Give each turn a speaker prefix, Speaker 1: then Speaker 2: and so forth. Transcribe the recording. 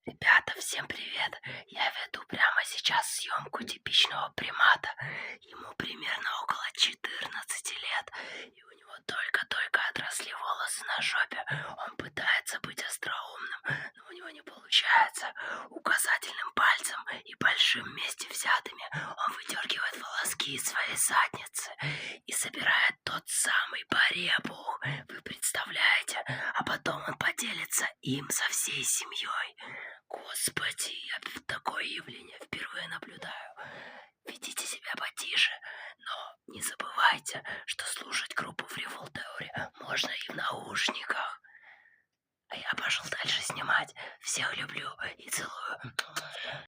Speaker 1: Ребята, всем привет! Я веду прямо сейчас съемку типичного примата. Ему примерно около 14 лет, и у него только-только отросли волосы на жопе. Он пытается быть остроумным, но у него не получается. Указательным пальцем и большим вместе взятыми он выдергивает волоски из своей задницы и собирает тот самый поребух. Вы представляете? А потом он поделится им со всей семьей. Господи, я такое явление впервые наблюдаю. Ведите себя потише, но не забывайте,